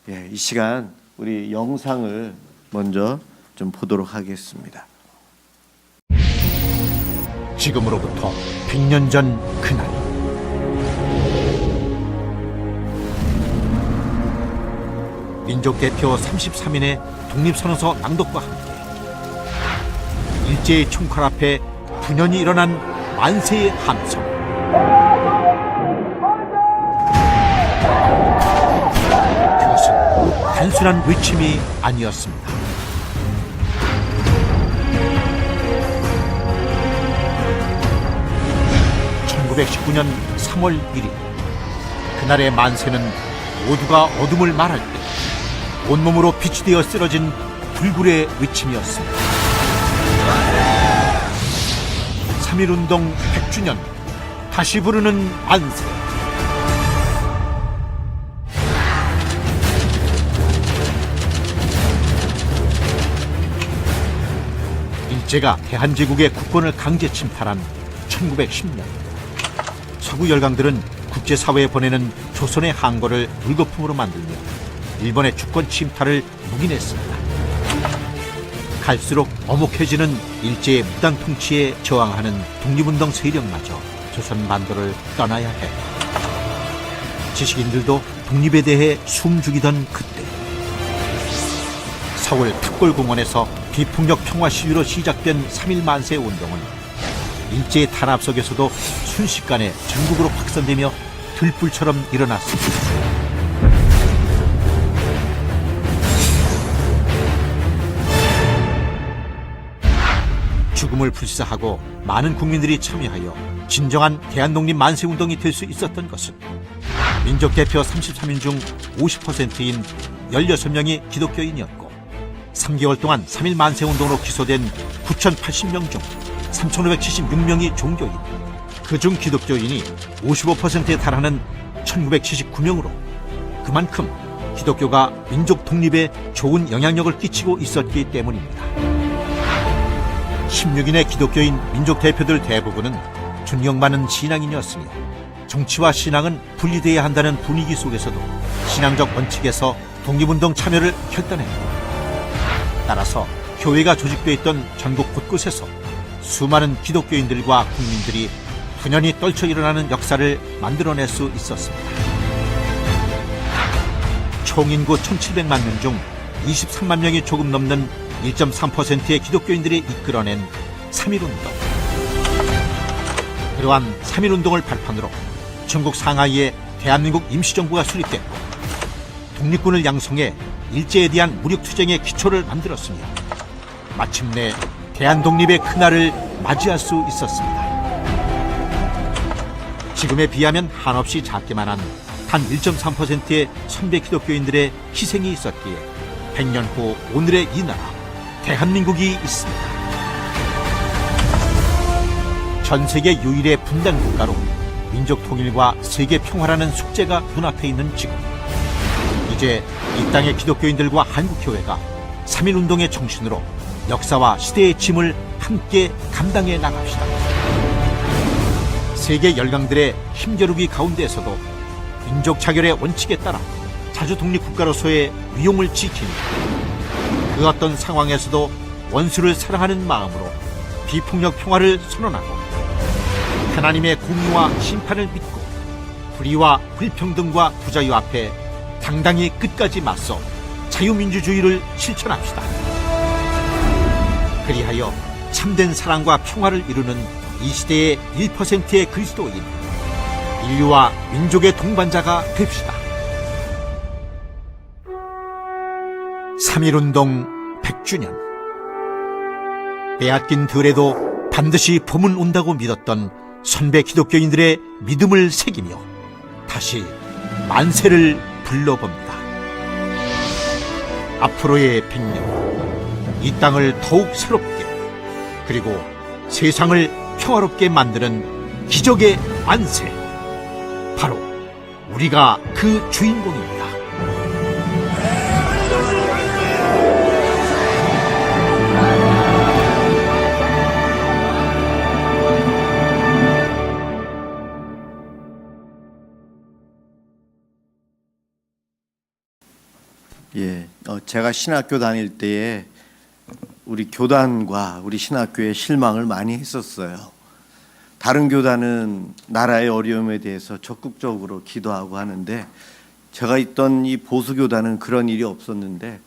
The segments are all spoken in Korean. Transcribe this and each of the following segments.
이 시간 우리 영상을 먼저 좀 보도록 하겠습니다. 지금으로부터 100년 전 그날, 민족대표 33인의 독립선언서 낭독과 함께 일제의 총칼 앞에 분연히 일어난 만세의 함성. 그것은 단순한 외침이 아니었습니다. (1919년 3월 1일) 그날의 만세는 모두가 어둠을 말할 때 온몸으로 빛이 되어 쓰러진 불굴의 외침이었습니다. 3.1운동 100주년, 다시 부르는 만세. 일제가 대한제국의 국권을 강제 침탈한 1910년, 서구 열강들은 국제사회에 보내는 조선의 항거를 물거품으로 만들며 일본의 주권 침탈을 묵인했습니다. 갈수록 엄혹해지는 일제의 무당 통치에 저항하는 독립운동 세력마저 조선 만도를 떠나야 해. 지식인들도 독립에 대해 숨죽이던 그때, 서울 탑골공원에서 비폭력 평화 시위로 시작된 3.1 만세 운동은 일제의 탄압 속에서도 순식간에 전국으로 확산되며 들불처럼 일어났습니다. 죽음을 불사하고 많은 국민들이 참여하여 진정한 대한독립 만세운동이 될 수 있었던 것은 민족대표 33인 중 50%인 16명이 기독교인이었고, 3개월 동안 3.1 만세운동으로 기소된 9,080명 중 3,576명이 종교인, 그중 기독교인이 55%에 달하는 1,979명으로 그만큼 기독교가 민족 독립에 좋은 영향력을 끼치고 있었기 때문입니다. 16인의 기독교인 민족 대표들 대부분은 존경받는 신앙인이었으며 정치와 신앙은 분리되어야 한다는 분위기 속에서도 신앙적 원칙에서 독립운동 참여를 결단했고, 따라서 교회가 조직되어 있던 전국 곳곳에서 수많은 기독교인들과 국민들이 분연히 떨쳐 일어나는 역사를 만들어낼 수 있었습니다. 총인구 1,700만 명 중 23만 명이 조금 넘는 1.3%의 기독교인들이 이끌어낸 3.1운동. 그러한 3.1운동을 발판으로 중국 상하이에 대한민국 임시정부가 수립됐고, 독립군을 양성해 일제에 대한 무력투쟁의 기초를 만들었으며 마침내 대한독립의 그날을 맞이할 수 있었습니다. 지금에 비하면 한없이 작기만 한 단 1.3%의 선배 기독교인들의 희생이 있었기에 100년 후 오늘의 이 나라 대한민국이 있습니다. 전 세계 유일의 분단 국가로 민족 통일과 세계 평화라는 숙제가 눈앞에 있는 지금, 이제 이 땅의 기독교인들과 한국교회가 3.1운동의 정신으로 역사와 시대의 짐을 함께 감당해 나갑시다. 세계 열강들의 힘겨루기 가운데에서도 민족 자결의 원칙에 따라 자주 독립국가로서의 위용을 지키며, 그 어떤 상황에서도 원수를 사랑하는 마음으로 비폭력 평화를 선언하고 하나님의 공의와 심판을 믿고 불의와 불평등과 부자유 앞에 당당히 끝까지 맞서 자유민주주의를 실천합시다. 그리하여 참된 사랑과 평화를 이루는 이 시대의 1%의 그리스도인, 인류와 민족의 동반자가 됩시다. 3.1운동 100주년. 빼앗긴 들에도 반드시 봄은 온다고 믿었던 선배 기독교인들의 믿음을 새기며 다시 만세를 불러봅니다. 앞으로의 100년, 이 땅을 더욱 새롭게, 그리고 세상을 평화롭게 만드는 기적의 만세, 바로 우리가 그 주인공입니다. 제가 신학교 다닐 때에 우리 교단과 우리 신학교에 실망을 많이 했었어요. 다른 교단은 나라의 어려움에 대해서 적극적으로 기도하고 하는데 제가 있던 이 보수 교단은 그런 일이 없었는데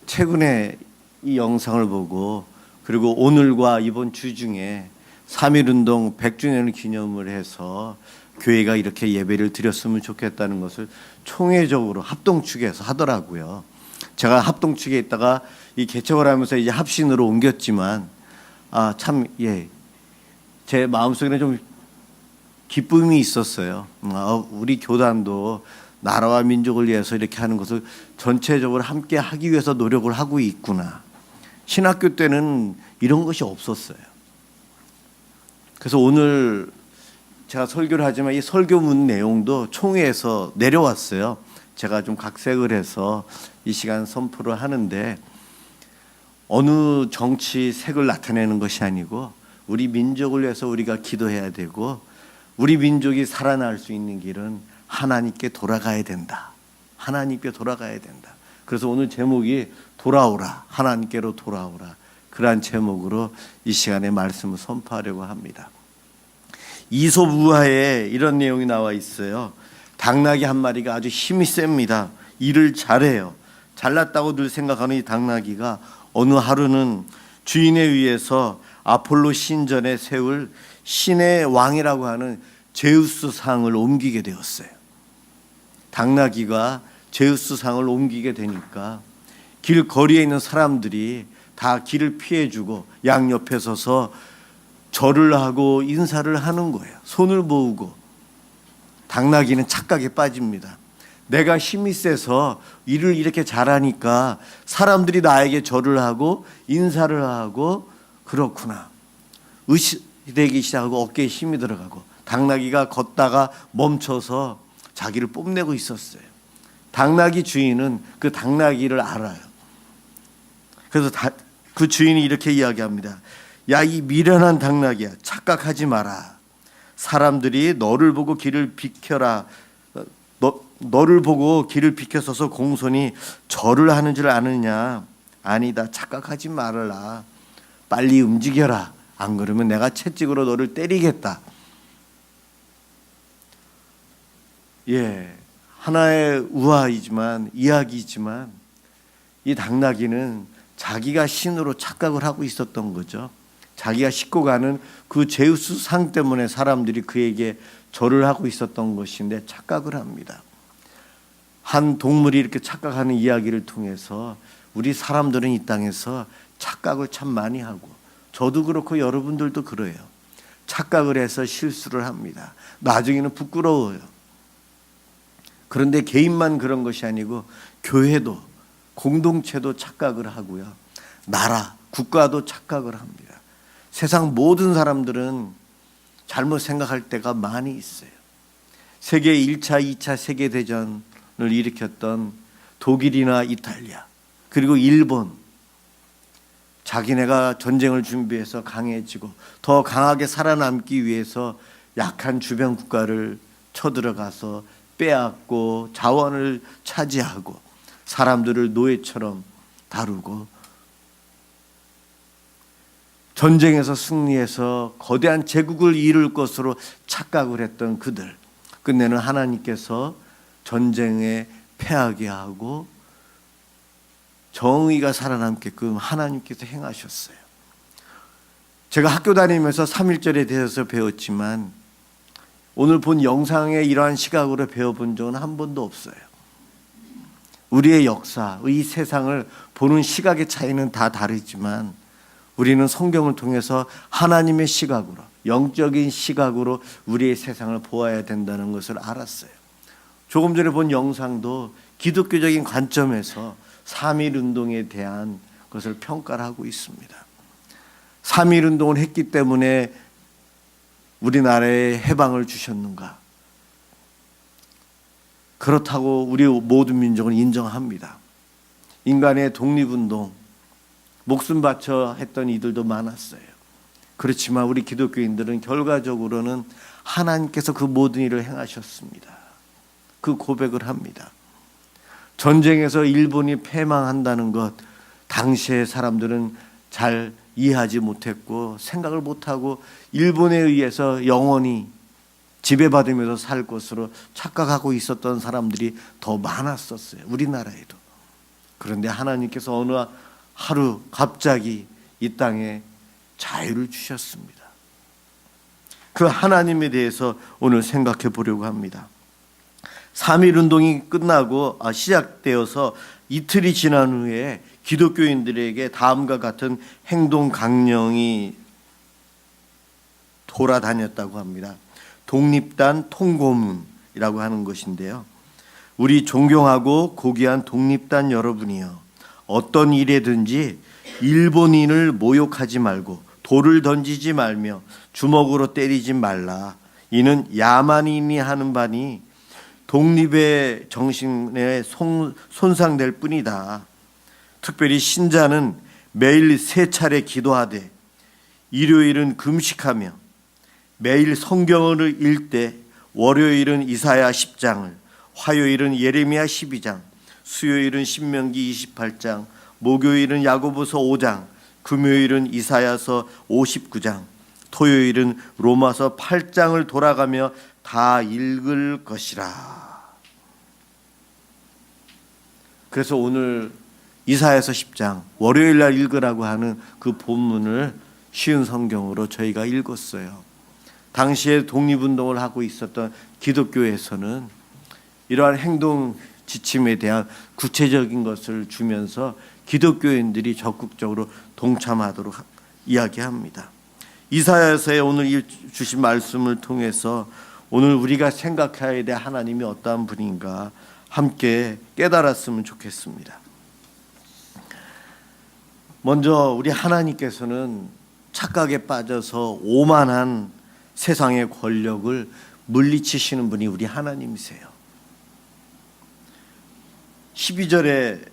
최근에 이 영상을 보고 그리고 오늘과 이번 주 중에 3.1운동 100주년을 기념을 해서 교회가 이렇게 예배를 드렸으면 좋겠다는 것을 총회적으로 합동측에서 하더라고요. 제가 합동측에 있다가 이 개척을 하면서 이제 합신으로 옮겼지만 제 마음속에는 좀 기쁨이 있었어요. 우리 교단도 나라와 민족을 위해서 이렇게 하는 것을 전체적으로 함께 하기 위해서 노력을 하고 있구나. 신학교 때는 이런 것이 없었어요. 그래서 오늘 제가 설교를 하지만 이 설교문 내용도 총회에서 내려왔어요. 제가 좀 각색을 해서 이 시간 선포를 하는데 어느 정치색을 나타내는 것이 아니고 우리 민족을 위해서 우리가 기도해야 되고 우리 민족이 살아날 수 있는 길은 하나님께 돌아가야 된다. 하나님께 돌아가야 된다. 그래서 오늘 제목이 돌아오라. 하나님께로 돌아오라. 그러한 제목으로 이 시간에 말씀을 선포하려고 합니다. 이솝우화에 이런 내용이 나와 있어요. 당나귀 한 마리가 아주 힘이 셉니다. 일을 잘해요. 잘났다고 늘 생각하는 이 당나귀가 어느 하루는 주인에 의해서 아폴로 신전에 세울 신의 왕이라고 하는 제우스 상을 옮기게 되었어요. 당나귀가 제우스 상을 옮기게 되니까 길거리에 있는 사람들이 다 길을 피해주고 양옆에 서서 절을 하고 인사를 하는 거예요. 손을 모으고. 당나귀는 착각에 빠집니다. 내가 힘이 세서 일을 이렇게 잘하니까 사람들이 나에게 절을 하고 인사를 하고 그렇구나. 의식되기 시작하고 어깨에 힘이 들어가고 당나귀가 걷다가 멈춰서 자기를 뽐내고 있었어요. 당나귀 주인은 그 당나귀를 알아요. 그래서 그 주인이 이렇게 이야기합니다. 야, 이 미련한 당나귀야, 착각하지 마라. 사람들이 너를 보고 길을 비켜라. 너를 보고 길을 비켜서서 공손히 절을 하는 줄 아느냐? 아니다, 착각하지 말아라. 빨리 움직여라. 안 그러면 내가 채찍으로 너를 때리겠다. 하나의 우화이지만 이야기이지만 이 당나귀는 자기가 신으로 착각을 하고 있었던 거죠. 자기가 싣고 가는 그 제우스 상 때문에 사람들이 그에게 절을 하고 있었던 것인데 착각을 합니다. 한 동물이 이렇게 착각하는 이야기를 통해서 우리 사람들은 이 땅에서 착각을 참 많이 하고 저도 그렇고 여러분들도 그래요. 착각을 해서 실수를 합니다. 나중에는 부끄러워요. 그런데 개인만 그런 것이 아니고 교회도 공동체도 착각을 하고요. 나라, 국가도 착각을 합니다. 세상 모든 사람들은 잘못 생각할 때가 많이 있어요. 세계 1차, 2차 세계대전을 일으켰던 독일이나 이탈리아 그리고 일본, 자기네가 전쟁을 준비해서 강해지고 더 강하게 살아남기 위해서 약한 주변 국가를 쳐들어가서 빼앗고 자원을 차지하고 사람들을 노예처럼 다루고 전쟁에서 승리해서 거대한 제국을 이룰 것으로 착각을 했던 그들, 끝내는 하나님께서 전쟁에 패하게 하고 정의가 살아남게끔 하나님께서 행하셨어요. 제가 학교 다니면서 3.1절에 대해서 배웠지만 오늘 본 영상에 이러한 시각으로 배워본 적은 한 번도 없어요. 우리의 역사, 이 세상을 보는 시각의 차이는 다 다르지만 우리는 성경을 통해서 하나님의 시각으로, 영적인 시각으로 우리의 세상을 보아야 된다는 것을 알았어요. 조금 전에 본 영상도 기독교적인 관점에서 3.1운동에 대한 것을 평가를 하고 있습니다. 3.1운동을 했기 때문에 우리나라에 해방을 주셨는가? 그렇다고 우리 모든 민족은 인정합니다. 인간의 독립운동, 목숨 바쳐 했던 이들도 많았어요. 그렇지만 우리 기독교인들은 결과적으로는 하나님께서 그 모든 일을 행하셨습니다. 그 고백을 합니다. 전쟁에서 일본이 패망한다는 것 당시의 사람들은 잘 이해하지 못했고 생각을 못하고 일본에 의해서 영원히 지배받으면서 살 것으로 착각하고 있었던 사람들이 더 많았었어요. 우리나라에도. 그런데 하나님께서 어느 하루 갑자기 이 땅에 자유를 주셨습니다. 그 하나님에 대해서 오늘 생각해 보려고 합니다. 3.1운동이 끝나고 시작되어서 이틀이 지난 후에 기독교인들에게 다음과 같은 행동 강령이 돌아다녔다고 합니다. 독립단 통고문이라고 하는 것인데요. 우리 존경하고 고귀한 독립단 여러분이여, 어떤 일에든지 일본인을 모욕하지 말고 돌을 던지지 말며 주먹으로 때리지 말라. 이는 야만인이 하는 바니 독립의 정신에 손상될 뿐이다. 특별히 신자는 매일 3차례 기도하되 일요일은 금식하며 매일 성경을 읽되 월요일은 이사야 10장을, 화요일은 예레미야 12장, 수요일은 신명기 28장, 목요일은 야고보서 5장, 금요일은 이사야서 59장, 토요일은 로마서 8장을 돌아가며 다 읽을 것이라. 그래서 오늘 이사야서 10장 월요일 날 읽으라고 하는 그 본문을 쉬운 성경으로 저희가 읽었어요. 당시에 독립운동을 하고 있었던 기독교에서는 이러한 행동 지침에 대한 구체적인 것을 주면서 기독교인들이 적극적으로 동참하도록 이야기합니다. 이사야서에 오늘 주신 말씀을 통해서 오늘 우리가 생각해야 될 하나님이 어떠한 분인가 함께 깨달았으면 좋겠습니다. 먼저 우리 하나님께서는 착각에 빠져서 오만한 세상의 권력을 물리치시는 분이 우리 하나님이세요. 12절에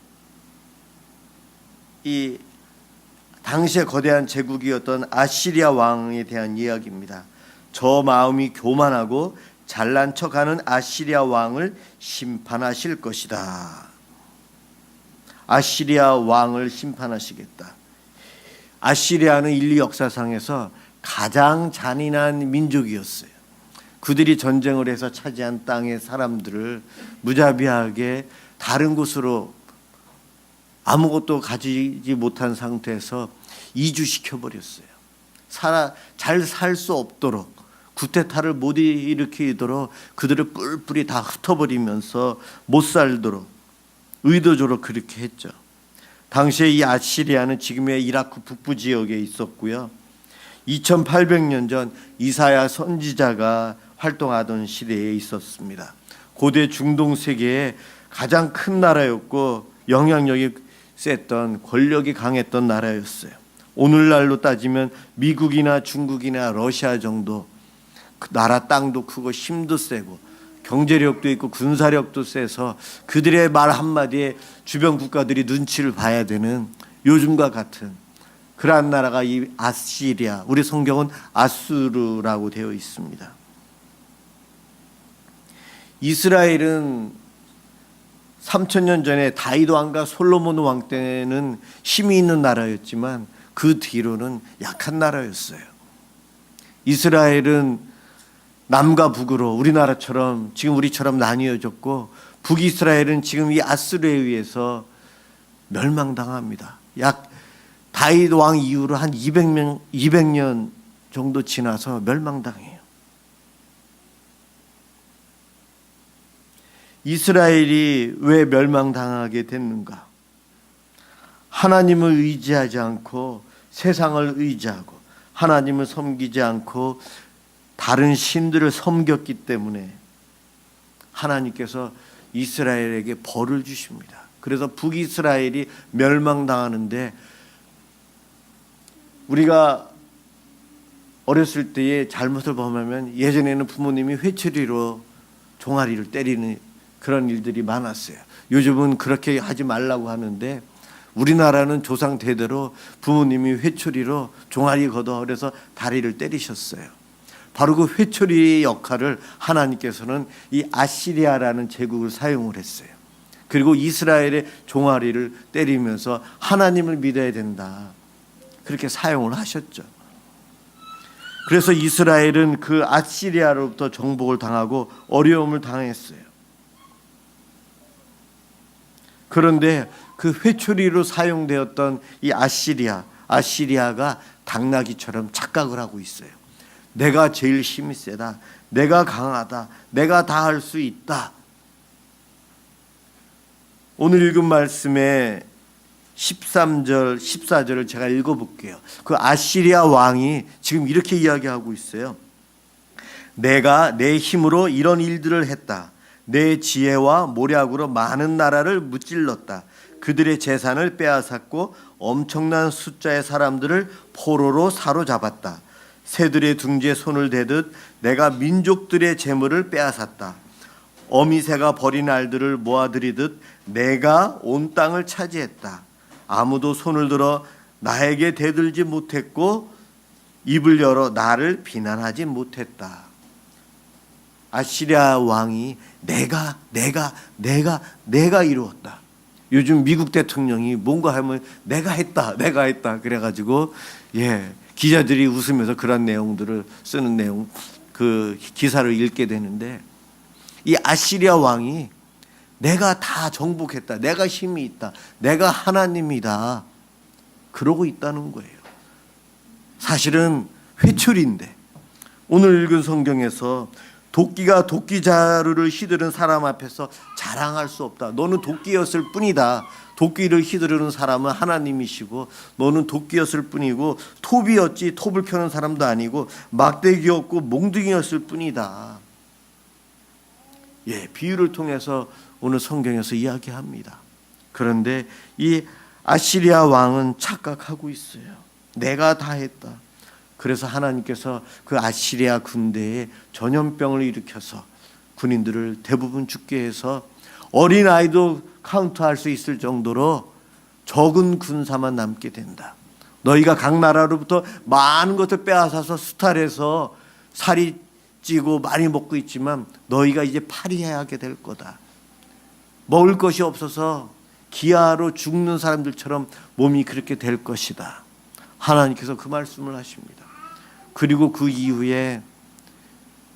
이 당시의 거대한 제국이었던 아시리아 왕에 대한 이야기입니다. 저 마음이 교만하고 잘난 척하는 아시리아 왕을 심판하실 것이다. 아시리아 왕을 심판하시겠다. 아시리아는 인류 역사상에서 가장 잔인한 민족이었어요. 그들이 전쟁을 해서 차지한 땅의 사람들을 무자비하게 다른 곳으로 아무것도 가지지 못한 상태에서 이주시켜 버렸어요. 잘 살 수 없도록, 구테타를 못 일으키도록 그들을 뿔뿔이 다 흩어버리면서 못 살도록 의도적으로 그렇게 했죠. 당시에 이 아시리아는 지금의 이라크 북부 지역에 있었고요. 2800년 전 이사야 선지자가 활동하던 시대에 있었습니다. 고대 중동 세계의 가장 큰 나라였고 영향력이 셌던, 권력이 강했던 나라였어요. 오늘날로 따지면 미국이나 중국이나 러시아 정도, 그 나라 땅도 크고 힘도 세고 경제력도 있고 군사력도 세서 그들의 말 한마디에 주변 국가들이 눈치를 봐야 되는 요즘과 같은 그러한 나라가 이 아시리아, 우리 성경은 아수르라고 되어 있습니다. 이스라엘은 3000년 전에 다윗 왕과 솔로몬 왕 때는 힘이 있는 나라였지만 그 뒤로는 약한 나라였어요. 이스라엘은 남과 북으로 우리나라처럼 지금 우리처럼 나뉘어졌고, 북이스라엘은 지금 이 아수르에 의해서 멸망당합니다. 약 다윗 왕 이후로 한 200년 정도 지나서 멸망당해요. 이스라엘이 왜 멸망당하게 됐는가? 하나님을 의지하지 않고 세상을 의지하고 하나님을 섬기지 않고 다른 신들을 섬겼기 때문에 하나님께서 이스라엘에게 벌을 주십니다. 그래서 북이스라엘이 멸망당하는데, 우리가 어렸을 때의 잘못을 범하면 예전에는 부모님이 회초리로 종아리를 때리는 그런 일들이 많았어요. 요즘은 그렇게 하지 말라고 하는데, 우리나라는 조상 대대로 부모님이 회초리로 종아리 걷어 그래서 다리를 때리셨어요. 바로 그 회초리의 역할을 하나님께서는 이 아시리아라는 제국을 사용을 했어요. 그리고 이스라엘의 종아리를 때리면서 하나님을 믿어야 된다. 그렇게 사용을 하셨죠. 그래서 이스라엘은 그 아시리아로부터 정복을 당하고 어려움을 당했어요. 그런데 그 회초리로 사용되었던 이 아시리아가 당나귀처럼 착각을 하고 있어요. 내가 제일 힘이 세다. 내가 강하다. 내가 다 할 수 있다. 오늘 읽은 말씀의 13절, 14절을 제가 읽어볼게요. 그 아시리아 왕이 지금 이렇게 이야기하고 있어요. 내가 내 힘으로 이런 일들을 했다. 내 지혜와 모략으로 많은 나라를 무찔렀다. 그들의 재산을 빼앗았고 엄청난 숫자의 사람들을 포로로 사로잡았다. 새들의 둥지에 손을 대듯 내가 민족들의 재물을 빼앗았다. 어미새가 버린 알들을 모아들이듯 내가 온 땅을 차지했다. 아무도 손을 들어 나에게 대들지 못했고 입을 열어 나를 비난하지 못했다. 아시리아 왕이 내가 이루었다. 요즘 미국 대통령이 뭔가 하면 내가 했다 그래가지고 기자들이 웃으면서 그런 내용들을 쓰는 내용, 그 기사를 읽게 되는데, 이 아시리아 왕이 내가 다 정복했다. 내가 힘이 있다. 내가 하나님이다. 그러고 있다는 거예요. 사실은 회초리인데 오늘 읽은 성경에서 도끼가 도끼 자루를 휘두른 사람 앞에서 자랑할 수 없다. 너는 도끼였을 뿐이다. 도끼를 휘두르는 사람은 하나님이시고 너는 도끼였을 뿐이고 톱이었지 톱을 켜는 사람도 아니고 막대기였고 몽둥이였을 뿐이다. 비유를 통해서 오늘 성경에서 이야기합니다. 그런데 이 아시리아 왕은 착각하고 있어요. 내가 다 했다. 그래서 하나님께서 그 아시리아 군대에 전염병을 일으켜서 군인들을 대부분 죽게 해서 어린아이도 카운트할 수 있을 정도로 적은 군사만 남게 된다. 너희가 각 나라로부터 많은 것을 빼앗아서 수탈해서 살이 찌고 많이 먹고 있지만 너희가 이제 파리하게 될 거다. 먹을 것이 없어서 기아로 죽는 사람들처럼 몸이 그렇게 될 것이다. 하나님께서 그 말씀을 하십니다. 그리고 그 이후에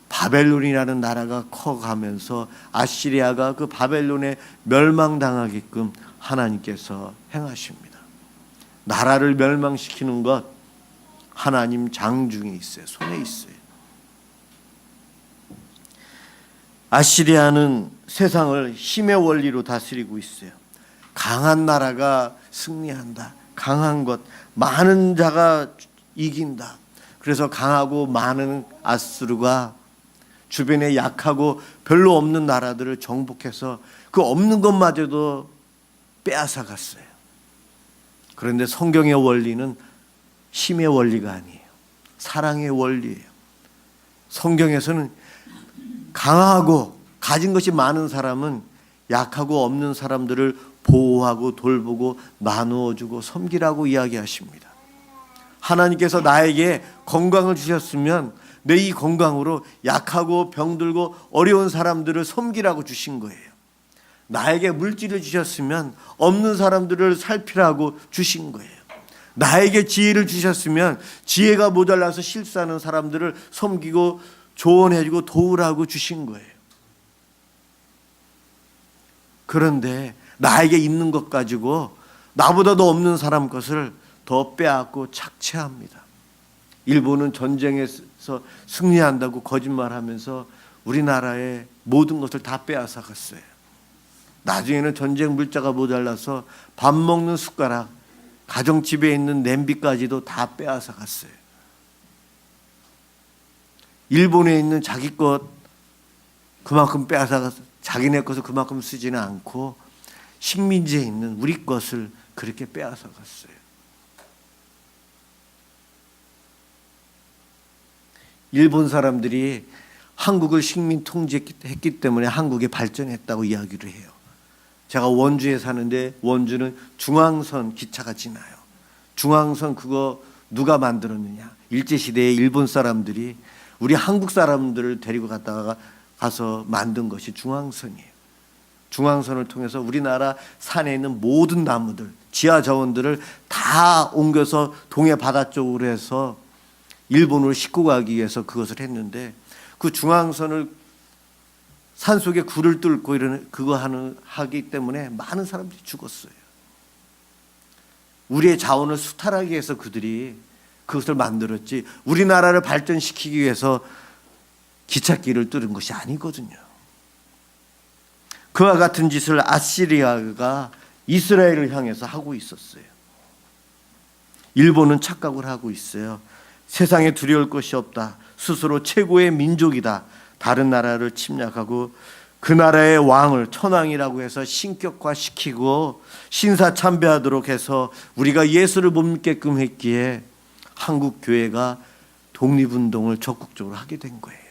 바벨론이라는 나라가 커가면서 아시리아가 그 바벨론에 멸망당하게끔 하나님께서 행하십니다. 나라를 멸망시키는 것 하나님 장중에 있어요. 손에 있어요. 아시리아는 세상을 힘의 원리로 다스리고 있어요. 강한 나라가 승리한다. 강한 것, 많은 자가 이긴다. 그래서 강하고 많은 아수르가 주변에 약하고 별로 없는 나라들을 정복해서 그 없는 것마저도 빼앗아 갔어요. 그런데 성경의 원리는 힘의 원리가 아니에요. 사랑의 원리예요. 성경에서는 강하고 가진 것이 많은 사람은 약하고 없는 사람들을 보호하고 돌보고 나누어주고 섬기라고 이야기하십니다. 하나님께서 나에게 건강을 주셨으면 내 이 건강으로 약하고 병들고 어려운 사람들을 섬기라고 주신 거예요. 나에게 물질을 주셨으면 없는 사람들을 살피라고 주신 거예요. 나에게 지혜를 주셨으면 지혜가 모자라서 실수하는 사람들을 섬기고 조언해주고 도우라고 주신 거예요. 그런데 나에게 있는 것 가지고 나보다도 없는 사람 것을 더 빼앗고 착취합니다. 일본은 전쟁에서 승리한다고 거짓말하면서 우리나라의 모든 것을 다 빼앗아 갔어요. 나중에는 전쟁 물자가 모자라서 밥 먹는 숟가락, 가정집에 있는 냄비까지도 다 빼앗아 갔어요. 일본에 있는 자기 것 그만큼 빼앗아 가서 자기네 것을 그만큼 쓰지는 않고 식민지에 있는 우리 것을 그렇게 빼앗아 갔어요. 일본 사람들이 한국을 식민 통제했기 때문에 한국이 발전했다고 이야기를 해요. 제가 원주에 사는데 원주는 중앙선 기차가 지나요. 중앙선 그거 누가 만들었느냐? 일제시대에 일본 사람들이 우리 한국 사람들을 데리고 가서 만든 것이 중앙선이에요. 중앙선을 통해서 우리나라 산에 있는 모든 나무들, 지하 자원들을 다 옮겨서 동해 바다 쪽으로 해서 일본으로 싣고 가기 위해서 그것을 했는데, 그 중앙선을 산속에 굴을 뚫고 하기 때문에 많은 사람들이 죽었어요. 우리의 자원을 수탈하기 위해서 그들이 그것을 만들었지, 우리나라를 발전시키기 위해서 기찻길을 뚫은 것이 아니거든요. 그와 같은 짓을 아시리아가 이스라엘을 향해서 하고 있었어요. 일본은 착각을 하고 있어요. 세상에 두려울 것이 없다. 스스로 최고의 민족이다. 다른 나라를 침략하고 그 나라의 왕을 천왕이라고 해서 신격화시키고 신사참배하도록 해서 우리가 예수를 못 믿게끔 했기에 한국 교회가 독립운동을 적극적으로 하게 된 거예요.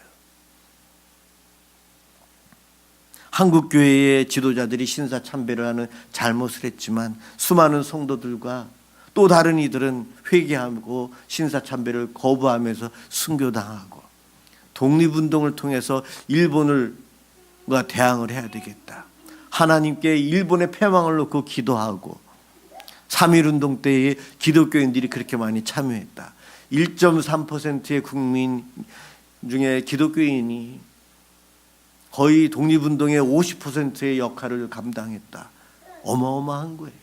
한국 교회의 지도자들이 신사참배를 하는 잘못을 했지만 수많은 성도들과 또 다른 이들은 회개하고 신사참배를 거부하면서 순교당하고, 독립운동을 통해서 일본과 대항을 해야 되겠다. 하나님께 일본의 패망을 놓고 기도하고, 3.1운동 때에 기독교인들이 그렇게 많이 참여했다. 1.3%의 국민 중에 기독교인이 거의 독립운동의 50%의 역할을 감당했다. 어마어마한 거예요.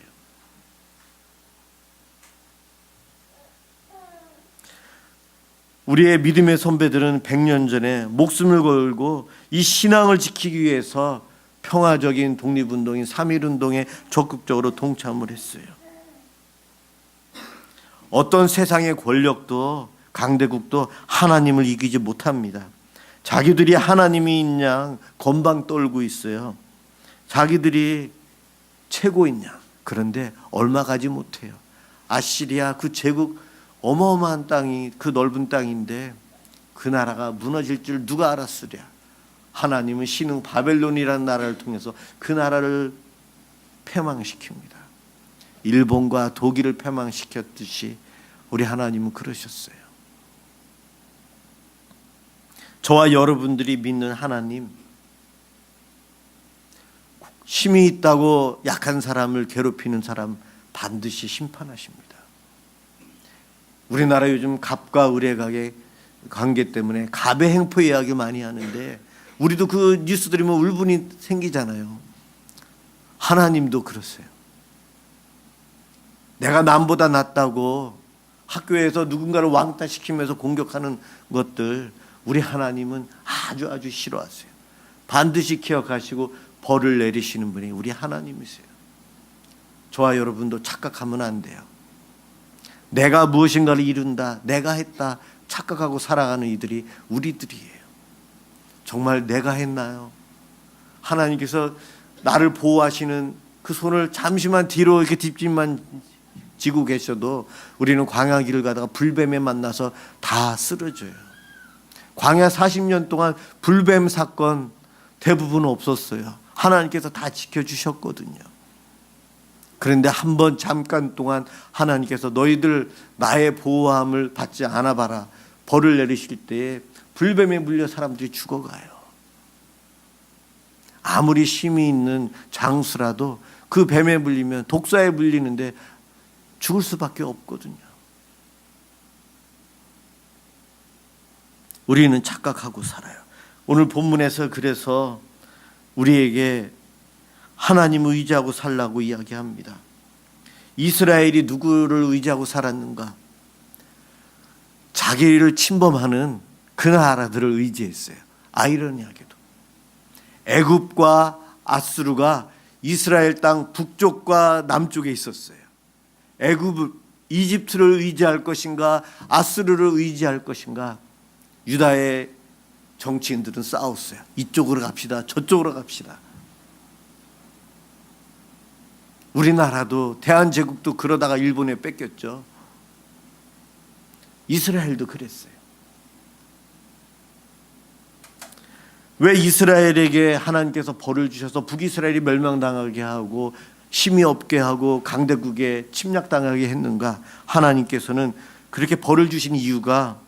우리의 믿음의 선배들은 100년 전에 목숨을 걸고 이 신앙을 지키기 위해서 평화적인 독립운동인 3.1운동에 적극적으로 동참을 했어요. 어떤 세상의 권력도 강대국도 하나님을 이기지 못합니다. 자기들이 하나님이 있냐 건방 떨고 있어요. 자기들이 최고있냐. 그런데 얼마 가지 못해요. 아시리아 그 제국, 어마어마한 땅이, 그 넓은 땅인데 그 나라가 무너질 줄 누가 알았으랴. 하나님은 신흥 바벨론이라는 나라를 통해서 그 나라를 패망시킵니다. 일본과 독일을 패망시켰듯이 우리 하나님은 그러셨어요. 저와 여러분들이 믿는 하나님, 힘이 있다고 약한 사람을 괴롭히는 사람 반드시 심판하십니다. 우리나라 요즘 갑과 을의 관계 때문에 갑의 행포 이야기 많이 하는데, 우리도 그 뉴스 들으면 울분이 생기잖아요. 하나님도 그러세요. 내가 남보다 낫다고 학교에서 누군가를 왕따시키면서 공격하는 것들, 우리 하나님은 아주 싫어하세요. 반드시 기억하시고 벌을 내리시는 분이 우리 하나님이세요. 저와 여러분도 착각하면 안 돼요. 내가 무엇인가를 이룬다, 내가 했다 착각하고 살아가는 이들이 우리들이에요. 정말 내가 했나요? 하나님께서 나를 보호하시는 그 손을 잠시만 뒤로 이렇게 뒷짐만 지고 계셔도 우리는 광야 길을 가다가 불뱀에 만나서 다 쓰러져요. 광야 40년 동안 불뱀 사건 대부분 없었어요. 하나님께서 다 지켜주셨거든요. 그런데 한번 잠깐 동안 하나님께서 너희들 나의 보호함을 받지 않아 봐라, 벌을 내리실 때에 불뱀에 물려 사람들이 죽어가요. 아무리 힘이 있는 장수라도 그 뱀에 물리면, 독사에 물리는데 죽을 수밖에 없거든요. 우리는 착각하고 살아요. 오늘 본문에서 그래서 우리에게 하나님을 의지하고 살라고 이야기합니다. 이스라엘이 누구를 의지하고 살았는가? 자기를 침범하는 그 나라들을 의지했어요. 아이러니하게도 애굽과 아수르가 이스라엘 땅 북쪽과 남쪽에 있었어요. 이집트를 의지할 것인가, 아수르를 의지할 것인가? 유다의 정치인들은 싸웠어요. 이쪽으로 갑시다, 저쪽으로 갑시다. 우리나라도 대한제국도 그러다가 일본에 뺏겼죠. 이스라엘도 그랬어요. 왜 이스라엘에게 하나님께서 벌을 주셔서 북이스라엘이 멸망당하게 하고 힘이 없게 하고 강대국에 침략당하게 했는가? 하나님께서는 그렇게 벌을 주신 이유가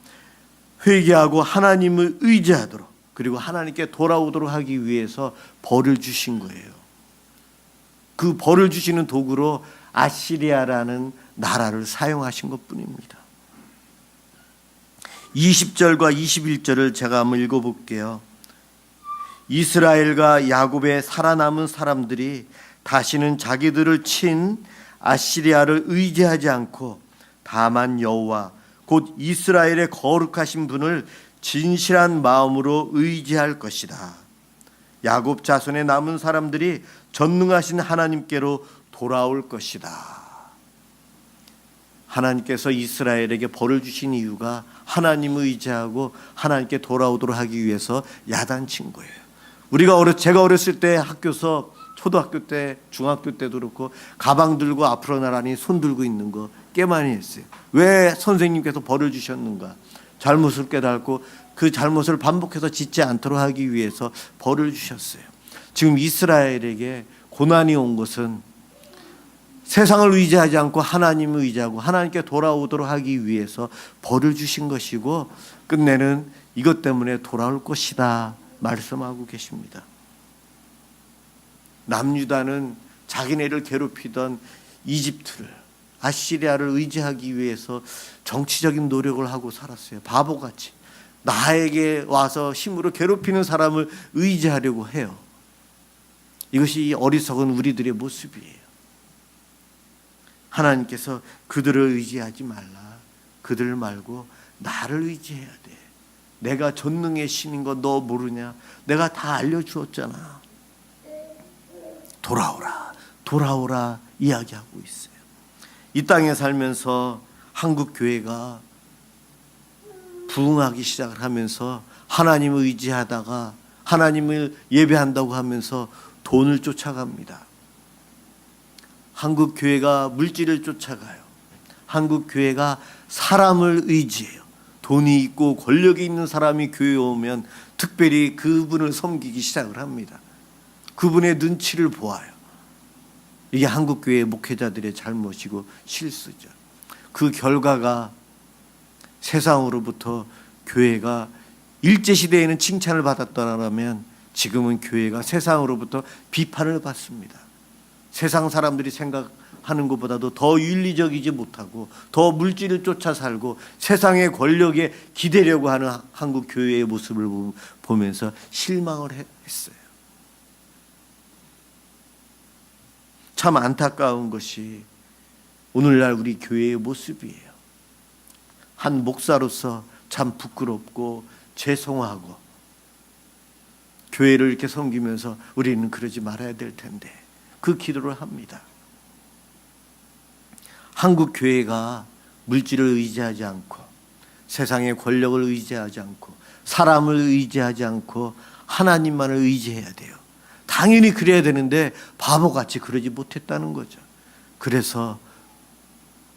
회개하고 하나님을 의지하도록, 그리고 하나님께 돌아오도록 하기 위해서 벌을 주신 거예요. 그 벌을 주시는 도구로 아시리아라는 나라를 사용하신 것뿐입니다. 20절과 21절을 제가 한번 읽어볼게요. 이스라엘과 야곱의 살아남은 사람들이 다시는 자기들을 친 아시리아를 의지하지 않고 다만 여호와 곧 이스라엘의 거룩하신 분을 진실한 마음으로 의지할 것이다. 야곱 자손의 남은 사람들이 전능하신 하나님께로 돌아올 것이다. 하나님께서 이스라엘에게 벌을 주신 이유가 하나님을 의지하고 하나님께 돌아오도록 하기 위해서 야단친 거예요. 제가 어렸을 때 학교에서 초등학교 때, 중학교 때도 그렇고 가방 들고 앞으로 나란히 손 들고 있는 거 꽤 많이 했어요. 왜 선생님께서 벌을 주셨는가? 잘못을 깨닫고 그 잘못을 반복해서 짓지 않도록 하기 위해서 벌을 주셨어요. 지금 이스라엘에게 고난이 온 것은 세상을 의지하지 않고 하나님을 의지하고 하나님께 돌아오도록 하기 위해서 벌을 주신 것이고 끝내는 이것 때문에 돌아올 것이다 말씀하고 계십니다. 남유다는 자기네를 괴롭히던 이집트를 아시리아를 의지하기 위해서 정치적인 노력을 하고 살았어요. 바보같이 나에게 와서 힘으로 괴롭히는 사람을 의지하려고 해요. 이것이 어리석은 우리들의 모습이에요. 하나님께서 그들을 의지하지 말라. 그들 말고 나를 의지해야 돼. 내가 전능의 신인 거 너 모르냐? 내가 다 알려주었잖아. 돌아오라, 돌아오라 이야기하고 있어요. 이 땅에 살면서 한국 교회가 부흥하기 시작을 하면서 하나님을 의지하다가 하나님을 예배한다고 하면서 돈을 쫓아갑니다. 한국 교회가 물질을 쫓아가요. 한국 교회가 사람을 의지해요. 돈이 있고 권력이 있는 사람이 교회에 오면 특별히 그분을 섬기기 시작을 합니다. 그분의 눈치를 보아요. 이게 한국 교회 목회자들의 잘못이고 실수죠. 그 결과가 세상으로부터 교회가 일제시대에는 칭찬을 받았더라면 지금은 교회가 세상으로부터 비판을 받습니다. 세상 사람들이 생각하는 것보다도 더 윤리적이지 못하고 더 물질을 쫓아 살고 세상의 권력에 기대려고 하는 한국 교회의 모습을 보면서 실망을 했어요. 참 안타까운 것이 오늘날 우리 교회의 모습이에요. 한 목사로서 참 부끄럽고 죄송하고 교회를 이렇게 섬기면서 우리는 그러지 말아야 될 텐데 그 기도를 합니다. 한국 교회가 물질을 의지하지 않고 세상의 권력을 의지하지 않고 사람을 의지하지 않고 하나님만을 의지해야 돼요. 당연히 그래야 되는데 바보같이 그러지 못했다는 거죠. 그래서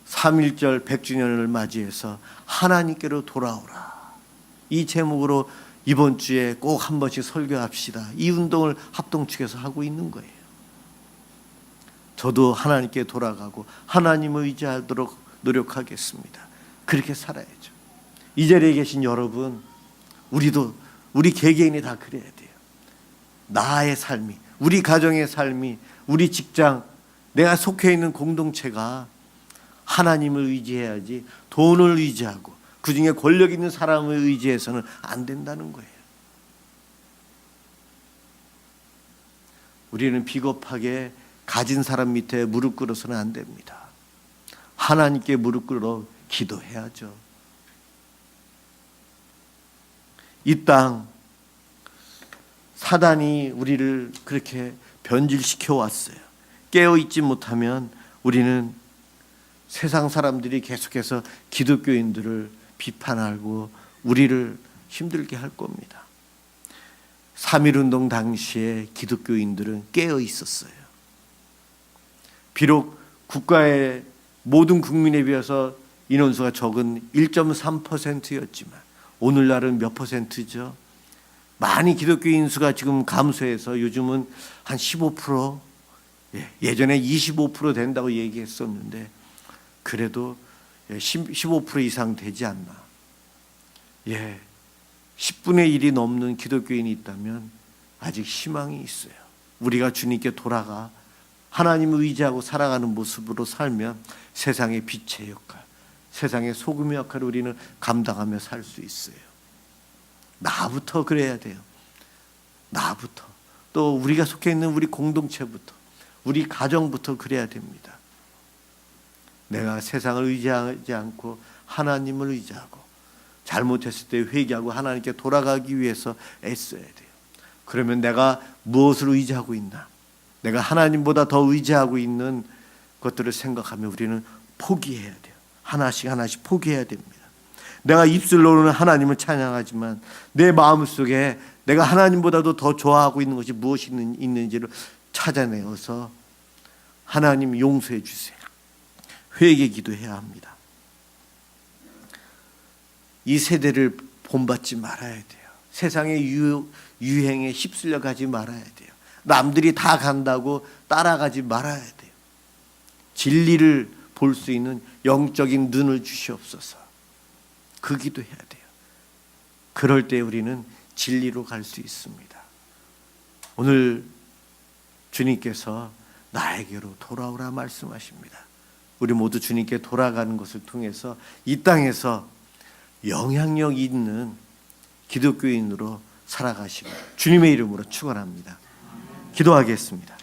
3.1절 100주년을 맞이해서 하나님께로 돌아오라. 이 제목으로 이번 주에 꼭 한 번씩 설교합시다. 이 운동을 합동 측에서 하고 있는 거예요. 저도 하나님께 돌아가고 하나님을 의지하도록 노력하겠습니다. 그렇게 살아야죠. 이 자리에 계신 여러분, 우리 개개인이 다 그래야 돼요. 나의 삶이, 우리 가정의 삶이, 우리 직장, 내가 속해 있는 공동체가 하나님을 의지해야지 돈을 의지하고 그중에 권력 있는 사람을 의지해서는 안 된다는 거예요. 우리는 비겁하게 가진 사람 밑에 무릎 꿇어서는 안 됩니다. 하나님께 무릎 꿇어 기도해야죠. 이 땅 사단이 우리를 그렇게 변질시켜 왔어요. 깨어있지 못하면 우리는 세상 사람들이 계속해서 기독교인들을 비판하고 우리를 힘들게 할 겁니다. 3.1운동 당시에 기독교인들은 깨어 있었어요. 비록 국가의 모든 국민에 비해서 인원수가 적은 1.3%였지만 오늘날은 몇 퍼센트죠? 많이 기독교인 수가 지금 감소해서 요즘은 한 15%, 예전에 25% 된다고 얘기했었는데 그래도 15% 이상 되지 않나. 10분의 1이 넘는 기독교인이 있다면 아직 희망이 있어요. 우리가 주님께 돌아가 하나님을 의지하고 살아가는 모습으로 살면 세상의 빛의 역할, 세상의 소금의 역할을 우리는 감당하며 살 수 있어요. 나부터 그래야 돼요. 나부터. 또 우리가 속해 있는 우리 공동체부터, 우리 가정부터 그래야 됩니다. 내가 세상을 의지하지 않고 하나님을 의지하고 잘못했을 때 회개하고 하나님께 돌아가기 위해서 애써야 돼요. 그러면 내가 무엇을 의지하고 있나? 내가 하나님보다 더 의지하고 있는 것들을 생각하며 우리는 포기해야 돼요. 하나씩 하나씩 포기해야 됩니다. 내가 입술로는 하나님을 찬양하지만 내 마음속에 내가 하나님보다도 더 좋아하고 있는 것이 무엇이 있는지를 찾아내어서 하나님 용서해 주세요. 회개 기도해야 합니다. 이 세대를 본받지 말아야 돼요. 세상의 유행에 휩쓸려 가지 말아야 돼요. 남들이 다 간다고 따라가지 말아야 돼요. 진리를 볼 수 있는 영적인 눈을 주시옵소서. 그 기도해야 돼요. 그럴 때 우리는 진리로 갈 수 있습니다. 오늘 주님께서 나에게로 돌아오라 말씀하십니다. 우리 모두 주님께 돌아가는 것을 통해서 이 땅에서 영향력 있는 기독교인으로 살아가시고 주님의 이름으로 축원합니다. 기도하겠습니다.